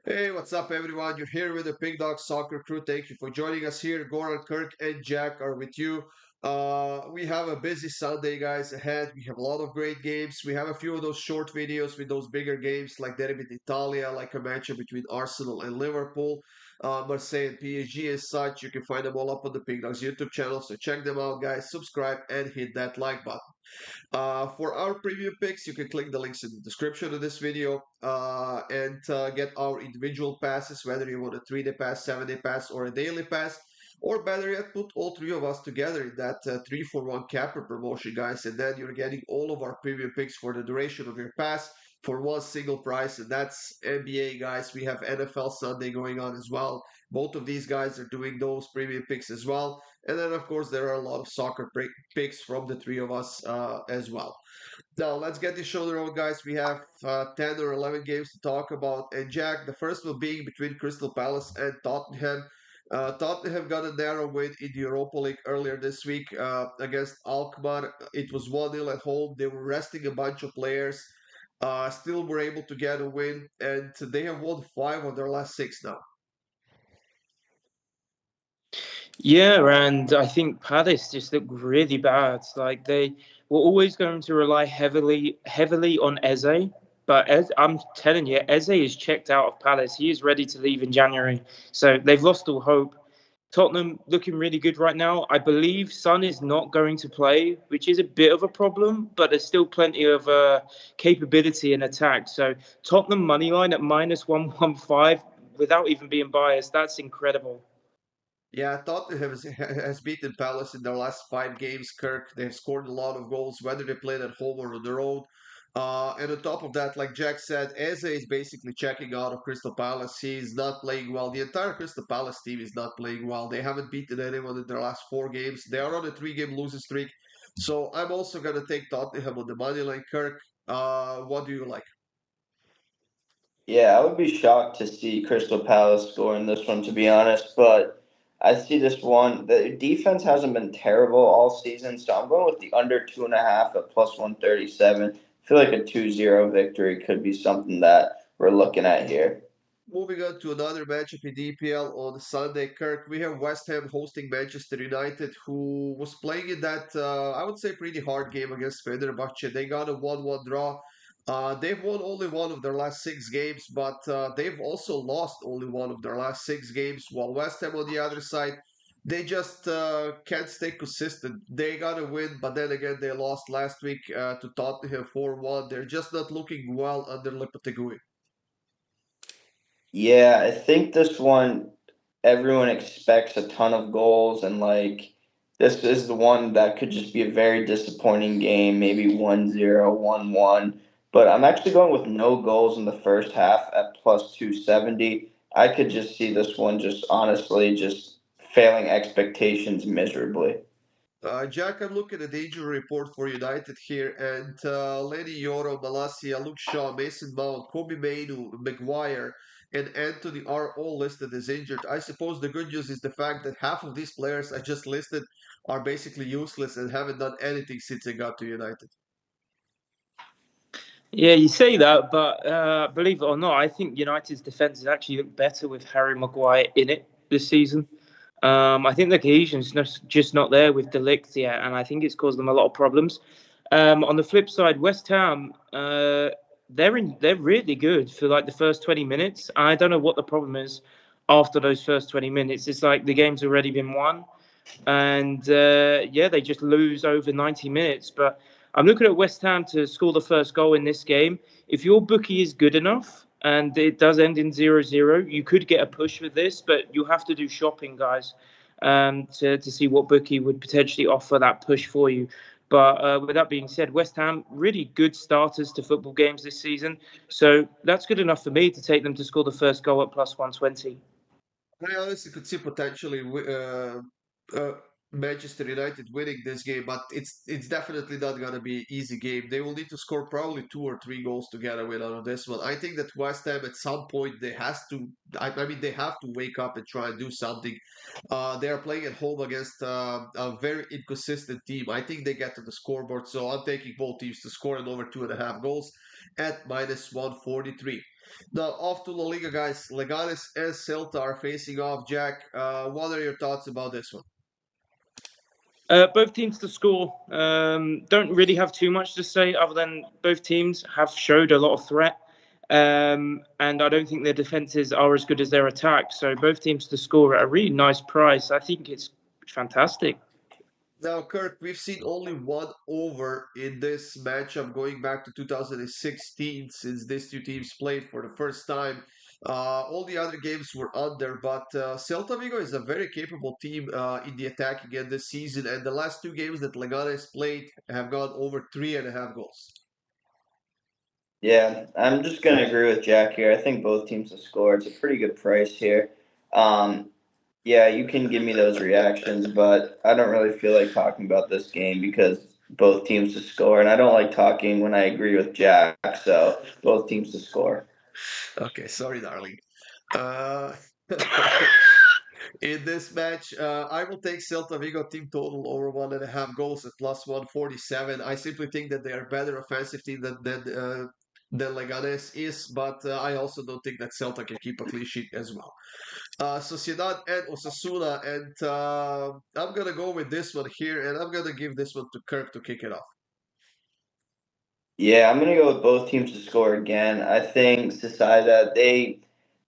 Hey, what's up, everyone? You're here with the Pick Dawgz Soccer Crew. Thank you for joining us here. Goran, Kirk, and Jack are with you. We have a busy Sunday, guys, ahead. We have a lot of great games. We have a few of those short videos with those bigger games like Derby d'Italia, like a matchup between Arsenal and Liverpool, Marseille and PSG and such. You can find them all up on the Pick Dawgz YouTube channel. So check them out, guys. Subscribe and hit that like button. For our premium picks, you can click the links in the description of this video and get our individual passes, whether you want a 3-day pass, 7-day pass, or a daily pass. Or better yet, put all three of us together in that 3-for-1 capper promotion, guys, and then you're getting all of our premium picks for the duration of your pass for one single price, and that's NBA, guys. We have NFL Sunday going on as well. Both of these guys are doing those premium picks as well. And then, of course, there are a lot of soccer picks from the three of us as well. Now, let's get this show on the road, guys. We have 10 or 11 games to talk about. And Jack, the first one being between Crystal Palace and Tottenham. Tottenham got a narrow win in the Europa League earlier this week against Alkmaar. It was 1-0 at home. They were resting a bunch of players. Still were able to get a win, and they have won 5 of their last 6 now. Yeah, and I think Palace just looked really bad. Like they were always going to rely heavily on Eze, but I'm telling you, Eze is checked out of Palace. He is ready to leave in January, so they've lost all hope. Tottenham looking really good right now. I believe Son is not going to play, which is a bit of a problem, but there's still plenty of capability in attack. So Tottenham money line at -115, without even being biased, that's incredible. Yeah, Tottenham has beaten Palace in their last 5 games. Kirk, they've scored a lot of goals, whether they played at home or on the road. And on top of that, like Jack said, Eze is basically checking out of Crystal Palace. He's not playing well. The entire Crystal Palace team is not playing well. They haven't beaten anyone in their last 4 games. They are on a 3-game losing streak. So I'm also going to take Tottenham on the money line. Kirk, what do you like? Yeah, I would be shocked to see Crystal Palace score in this one, to be honest. But I see this one. The defense hasn't been terrible all season, so I'm going with the under 2.5 at +137. I feel like a 2-0 victory could be something that we're looking at here. Moving on to another matchup in the EPL on Sunday, Kirk, we have West Ham hosting Manchester United, who was playing in that, I would say, pretty hard game against Fenerbahce. They got a 1-1 draw. They've won only one of their last 6 games, but they've also lost only one of their last 6 games, while West Ham on the other side, they just can't stay consistent. They got a win, but then again, they lost last week to Tottenham 4-1. They're just not looking well under Lopetegui. Yeah, I think this one everyone expects a ton of goals, and like this is the one that could just be a very disappointing game, maybe 1-0, 1-1. But I'm actually going with no goals in the first half at +270. I could just see this one just honestly just failing expectations miserably. Jack, I'm looking at the injury report for United here, and Lenny Yoro, Malacia, Luke Shaw, Mason Mount, Kobe Mainu, Maguire, and Anthony are all listed as injured. I suppose the good news is the fact that half of these players I just listed are basically useless and haven't done anything since they got to United. Yeah, you say that, but believe it or not, I think United's defence has actually looked better with Harry Maguire in it this season. I think the cohesion's just not there with De Ligt yet, and I think it's caused them a lot of problems. On the flip side, West Ham, they're really good for like the first 20 minutes. I don't know what the problem is after those first 20 minutes. It's like the game's already been won, and yeah, they just lose over 90 minutes. But I'm looking at West Ham to score the first goal in this game. If your bookie is good enough and it does end in 0-0, you could get a push with this, but you have to do shopping, guys, to see what bookie would potentially offer that push for you. But with that being said, West Ham, really good starters to football games this season. So that's good enough for me to take them to score the first goal at +120. I honestly could see potentially uh, Manchester United winning this game, but it's definitely not gonna be an easy game. They will need to score probably 2 or 3 goals to get a win out of this one. I think that West Ham at some point they has to. I mean they have to wake up and try and do something. They are playing at home against a very inconsistent team. I think they get to the scoreboard, so I'm taking both teams to score an over 2.5 goals at -143. Now off to La Liga, guys. Leganes and Celta are facing off. Jack, what are your thoughts about this one? Both teams to score. Don't really have too much to say other than both teams have showed a lot of threat. And I don't think their defenses are as good as their attack. So both teams to score at a really nice price. I think it's fantastic. Now, Kirk, we've seen only one over in this matchup going back to 2016 since these two teams played for the first time. All the other games were under, but Celta Vigo is a very capable team in the attack again this season, and the last two games that Leganes played have gone over 3.5 goals. Yeah, I'm just gonna agree with Jack here. I think both teams to score. It's a pretty good price here. Um, yeah, you can give me those reactions, but I don't really feel like talking about this game because both teams to score, and I don't like talking when I agree with Jack. So both teams to score. Okay, sorry, darling. Uh, in this match, I will take Celta Vigo team total over 1.5 goals at plus 147. I simply think that they are better offensive team than Leganes is, but I also don't think that Celta can keep a clean sheet as well. Sociedad and Osasuna, and I'm gonna go with this one here, and I'm gonna give this one to Kirk to kick it off. Yeah, I'm gonna go with both teams to score again. I think Sociedad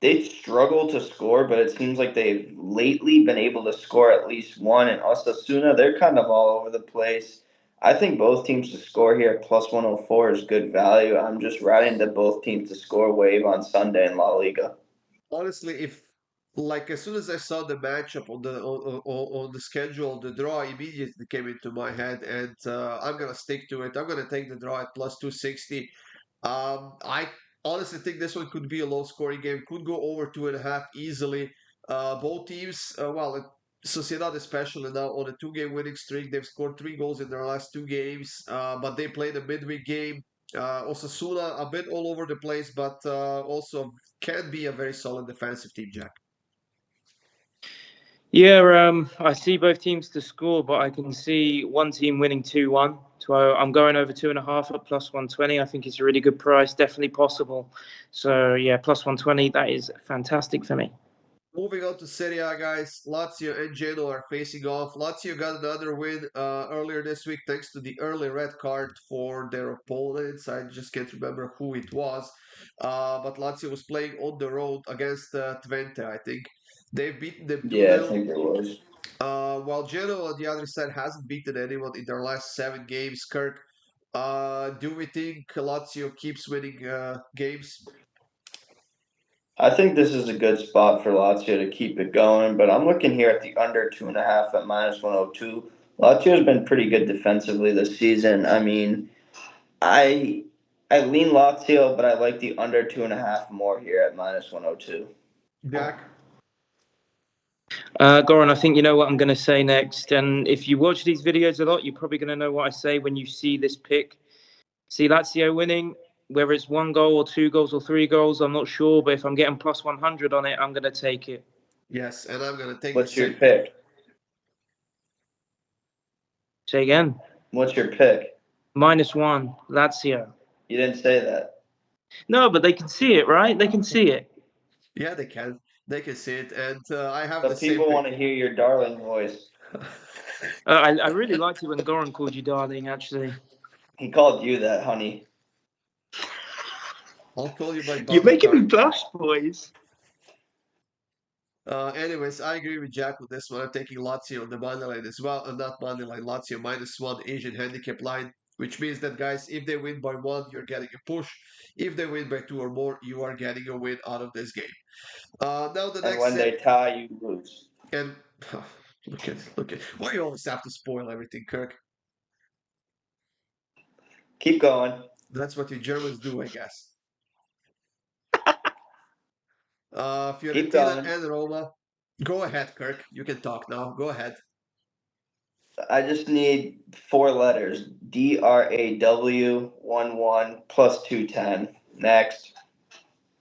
they struggle to score, but it seems like they've lately been able to score at least one. And Osasuna, they're kind of all over the place. I think both teams to score here at plus 104 is good value. I'm just riding the both teams to score wave on Sunday in La Liga. Honestly, if like as soon as I saw the matchup on the schedule, the draw immediately came into my head, and I'm gonna stick to it. I'm gonna take the draw at plus 260. I honestly think this one could be a low scoring game, could go over 2.5 easily. Both teams, Sociedad especially now on a 2 game winning streak. They've scored 3 goals in their last 2 games, but they played a midweek game. Osasuna a bit all over the place, but also can be a very solid defensive team, Jack. Yeah, I see both teams to score, but I can see one team winning 2-1. So I'm going over 2.5 at plus 120. I think it's a really good price, definitely possible. So yeah, plus 120, that is fantastic for me. Moving on to Serie A, guys. Lazio and Genoa are facing off. Lazio got another win earlier this week thanks to the early red card for their opponents. I just can't remember who it was. But Lazio was playing on the road against Twente, I think. They've beaten them Yeah, I 2-0. think it was. While Genoa on the other side hasn't beaten anyone in their last 7 games. Kirk, do we think Lazio keeps winning games? I think this is a good spot for Lazio to keep it going, but I'm looking here at the under 2.5 at minus 102. Lazio's been pretty good defensively this season. I mean, I I lean Lazio, but I like the under 2.5 more here at minus 102. Jack? Goran, I think you know what I'm going to say next. And if you watch these videos a lot, you're probably going to know what I say when you see this pick. See Lazio winning, whether it's 1 goal or 2 goals or 3 goals, I'm not sure. But if I'm getting plus 100 on it, I'm going to take it. Yes, and I'm going to take the What's your same. pick? Say again. What's your pick? -1, Lazio. You didn't say that. No, but they can see it, right? They can see it. Yeah, they can. They can see it, and I have the But same people pick. want to hear your darling voice. I really liked it when Goran called you darling, actually. He called you that, honey. I'll call you my You're bumper making me car. blush, boys. Anyways, I agree with Jack with this one. I'm taking Lazio on the money line as well, and not money line. Lazio -1 Asian handicap line, which means that guys, if they win by 1, you're getting a push. If they win by 2 or more, you are getting a win out of this game. Now the And next when set, they tie, you lose. and look at why you always have to spoil everything, Kirk. Keep going. That's what you Germans do, I guess. Keep Fiorentina going. and Roma. Go ahead, Kirk. You can talk now. Go ahead. I just need 4 letters. DRAW 11 plus 210. Next.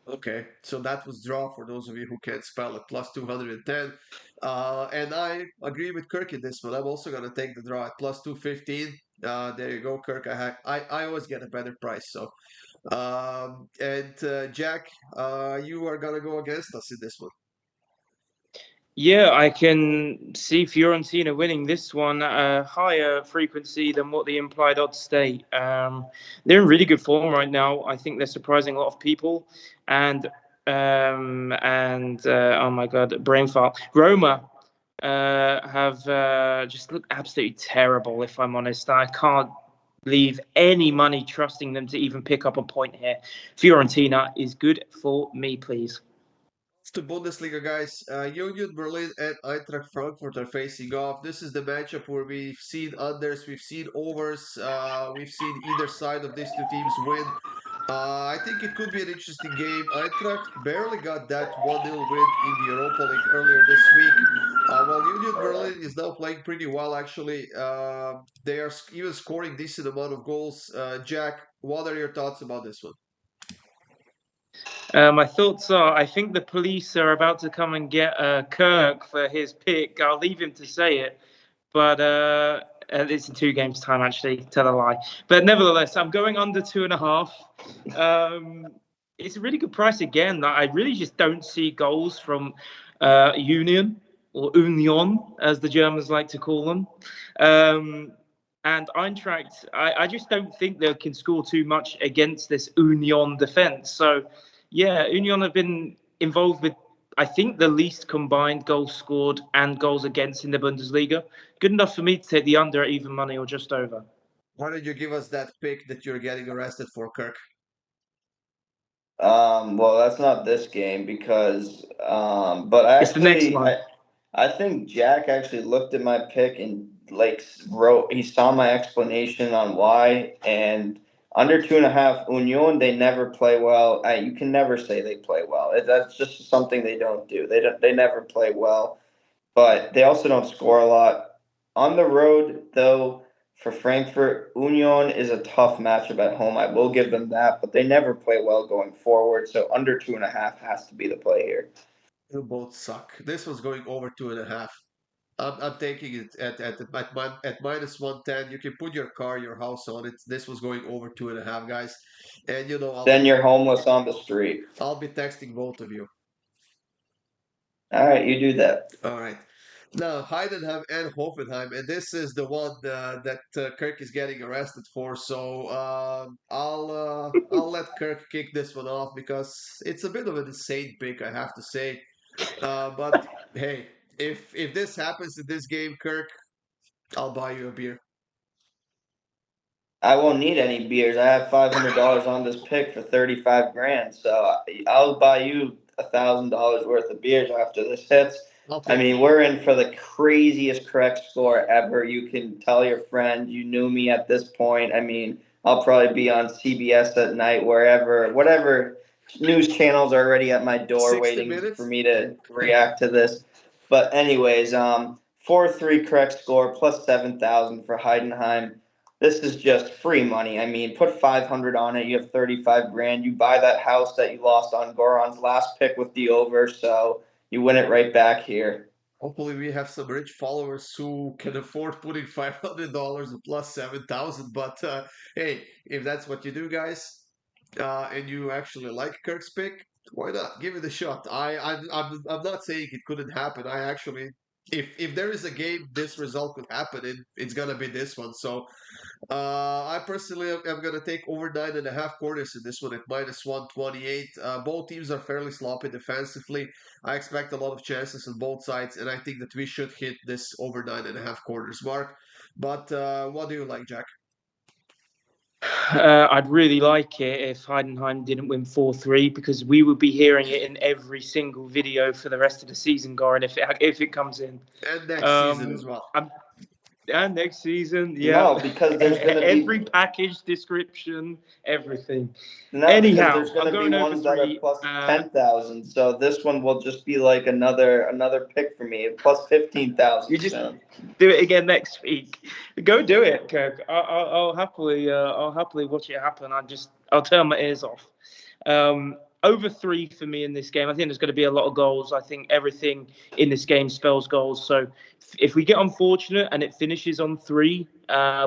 Okay, so that was draw for those of you who can't spell it, plus 210. And I agree with Kirk in this one. I'm also going to take the draw at plus 215. There you go, Kirk. I always get a better price. So And Jack, you are gonna go against us in this one. Yeah, I can see Fiorentina winning this one at a higher frequency than what the implied odds state. They're in really good form right now. I think they're surprising a lot of people, and oh my god, brain fart. Roma have just looked absolutely terrible. If I'm honest, I can't leave any money trusting them to even pick up a point here. Fiorentina is good for me, please. To Bundesliga, guys. Union Berlin and Eintracht Frankfurt are facing off. This is the matchup where we've seen unders, we've seen overs, we've seen either side of these two teams win. I think it could be an interesting game. Eintracht barely got that 1-0 win in the Europa League earlier this week. While Union Berlin is now playing pretty well, actually, they are even scoring decent amount of goals. Jack, what are your thoughts about this one? My thoughts are, I think the police are about to come and get Kirk for his pick. I'll leave him to say it, but it's in 2 games' time, actually. Tell a lie. But nevertheless, I'm going under 2.5. It's a really good price again. I really just don't see goals from Union or Union, as the Germans like to call them. And Eintracht, I just don't think they can score too much against this Union defense. So, yeah, Union have been involved with, I think, the least combined goals scored and goals against in the Bundesliga. Good enough for me to take the under at even money or just over. Why don't you give us that pick that you're getting arrested for, Kirk? Well, that's not this game because, but It's the next actually, one. I think Jack actually looked at my pick and like wrote, he saw my explanation on why, and under 2.5 Union, they never play well. You can never say they play well. That's just something they don't do. They never play well, but they also don't score a lot. On the road, though, for Frankfurt, Union is a tough matchup at home. I will give them that, but they never play well going forward. So under 2.5 has to be the play here. You both suck. This was going over 2.5. I'm taking it at minus 110. You can put your car, your house on it. This was going over 2.5, guys. And Then you're homeless on the street. I'll be texting both of you. All right, you do that. All right. Now, Heidenheim and Hoffenheim, and this is the one that Kirk is getting arrested for. So I'll let Kirk kick this one off because it's a bit of an insane pick, I have to say. But hey, if this happens in this game, Kirk, I'll buy you a beer. I won't need any beers. I have $500 on this pick for 35 grand. So I'll buy you $1,000 worth of beers after this hits. I mean, we're in for the craziest correct score ever. You can tell your friend you knew me at this point. I mean, I'll probably be on CBS at night, wherever, whatever news channels are already at my door waiting for me to react to this. But anyways, 4-3 correct score plus 7,000 for Heidenheim. This is just free money. I mean, put 500 on it. You have 35 grand. You buy that house that you lost on Goran's last pick with the over. So you win it right back here. Hopefully, we have some rich followers who can afford putting $500 and plus 7,000. But hey, if that's what you do, guys, and you actually like Kirk's pick, why not? Give it a shot. I'm not saying it couldn't happen. I actually, if there is a game this result could happen in, it's gonna be this one. So I personally am going to take over 9.5 quarters in this one at minus 128. Both teams are fairly sloppy defensively. I expect a lot of chances on both sides, and I think that we should hit this over 9.5 quarters mark. But what do you like, Jack? I'd really like it if Heidenheim didn't win 4-3 because we would be hearing it in every single video for the rest of the season, Goran, if it comes in. And next season as well. And next season, yeah. No, because there's going to be every package description, everything. No, Anyhow, because there's going to be ones that are plus 10,000. So this one will just be like another pick for me, plus 15,000. You just do it again next week. Go do it, Kirk. I'll happily watch it happen. I'll turn my ears off. over 3 for me in this game. I think there's going to be a lot of goals. I think everything in this game spells goals. So if we get unfortunate and it finishes on 3,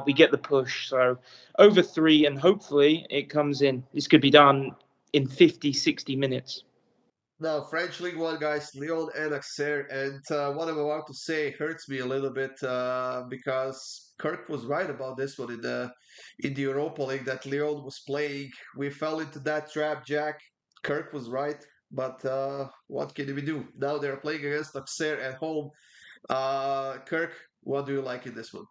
we get the push. So over 3, and hopefully it comes in. This could be done in 50, 60 minutes. Now, French League One, guys, Lyon and Auxerre. And what I'm about to say hurts me a little bit because Kirk was right about this one in the Europa League that Lyon was playing. We fell into that trap, Jack. Kirk was right, but what can we do? Now they're playing against Auxerre at home. Kirk, what do you like in this one?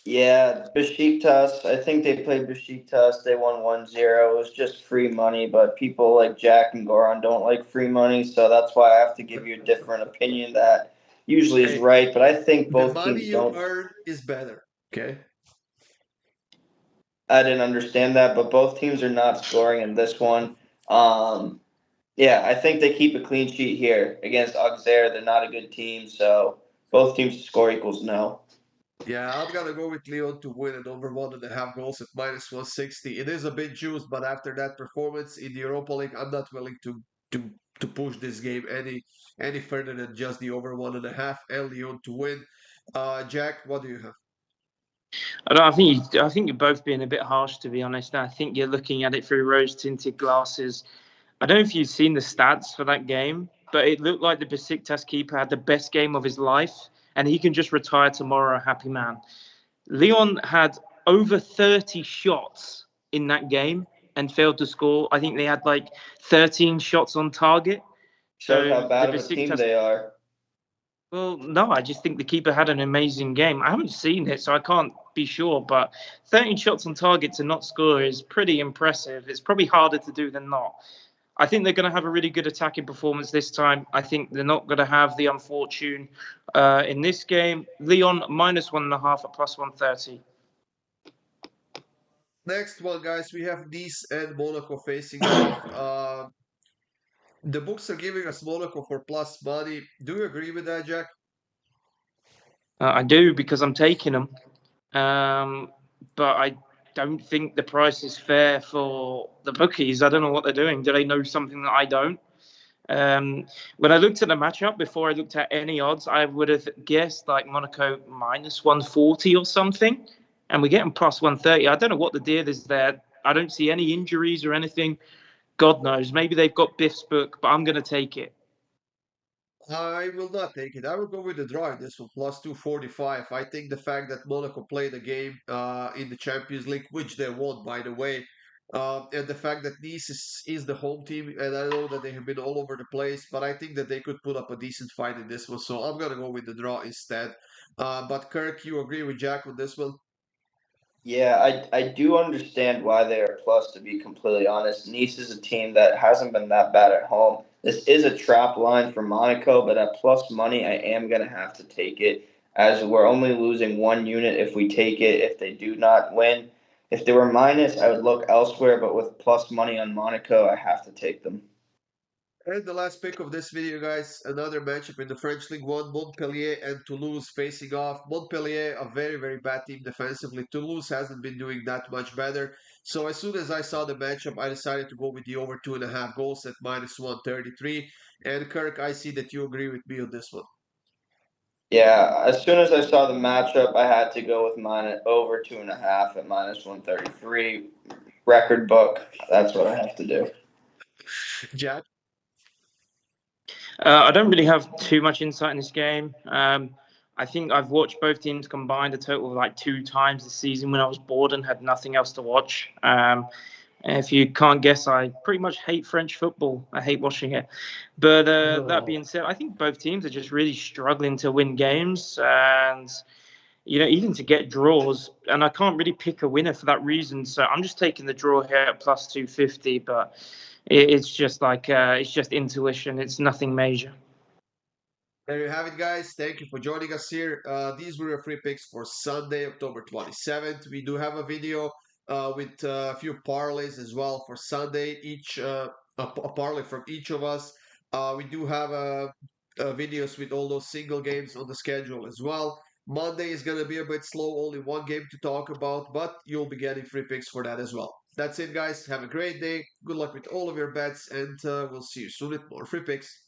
Yeah, Besiktas. I think they played Besiktas. They won 1-0. It was just free money, but people like Jack and Goran don't like free money, so that's why I have to give you a different opinion that usually is Hey, right, but I think the both money teams you don't. earn is better. Okay. I didn't understand that, but both teams are not scoring in this one. Um, yeah, I think they keep a clean sheet here against Auxerre. They're not a good team, so both teams to score equals no. Yeah, I'm gonna go with Leon to win and over 1.5 goals at minus 160. It is a bit juiced, but after that performance in the Europa League, I'm not willing to to push this game any further than just the over 1.5 and Leon to win. Jack, what do you have? I think you're both being a bit harsh, to be honest. I think you're looking at it through rose-tinted glasses. I don't know if you've seen the stats for that game, but it looked like the Besiktas keeper had the best game of his life, and he can just retire tomorrow a happy man. Leon had over 30 shots in that game and failed to score. I think they had like 13 shots on target. Shows So how the bad of a team Besiktas, they are. well, no, I just think the keeper had an amazing game. I haven't seen it, so I can't be sure, but 13 shots on target to not score is pretty impressive. It's probably harder to do than not. I think they're going to have a really good attacking performance this time. I think they're not going to have the unfortune in this game. Leon minus 1.5 at plus 130. Next one, guys, we have Nice and Monaco facing off. The books are giving us Monaco for plus money. Do you agree with that, Jack? I do because I'm taking them. But I don't think the price is fair for the bookies. I don't know what they're doing. Do they know something that I don't? Um, when I looked at the matchup before I looked at any odds, I would have guessed like Monaco minus 140 or something, and we're getting plus 130. I don't know what the deal is there. I don't see any injuries or anything. God knows. Maybe they've got Biff's book, but I'm going to take it. I will not take it. I will go with the draw in this one, plus 245. I think the fact that Monaco played a game in the Champions League, which they won, by the way, and the fact that Nice is the home team, and I know that they have been all over the place, but I think that they could put up a decent fight in this one, so I'm going to go with the draw instead. But Kirk, you agree with Jack on this one? Yeah, I do understand why they are plus, to be completely honest. Nice is a team that hasn't been that bad at home. This is a trap line for Monaco, but at plus money, I am going to have to take it as we're only losing 1 unit if we take it, if they do not win. If they were minus, I would look elsewhere, but with plus money on Monaco, I have to take them. And the last pick of this video, guys, another matchup in the French League One, Montpellier and Toulouse facing off. Montpellier, a very, very bad team defensively. Toulouse hasn't been doing that much better. So as soon as I saw the matchup, I decided to go with the over 2.5 goals at minus 133. And Kirk, I see that you agree with me on this one. Yeah, as soon as I saw the matchup, I had to go with mine over 2.5 at minus 133. Record book. That's what I have to do. Jack? I don't really have too much insight in this game. I think I've watched both teams combined a total of like 2 times this season when I was bored and had nothing else to watch. If you can't guess, I pretty much hate French football. I hate watching it. But that No. being said, I think both teams are just really struggling to win games and, even to get draws. And I can't really pick a winner for that reason. So I'm just taking the draw here at plus 250. But it's just like, it's just intuition. It's nothing major. There you have it, guys. Thank you for joining us here. These were your free picks for Sunday, October 27th. We do have a video with a few parlays as well for Sunday, each a parlay from each of us. We do have videos with all those single games on the schedule as well. Monday is going to be a bit slow, only one game to talk about, but you'll be getting free picks for that as well. That's it, guys. Have a great day. Good luck with all of your bets, and we'll see you soon with more free picks.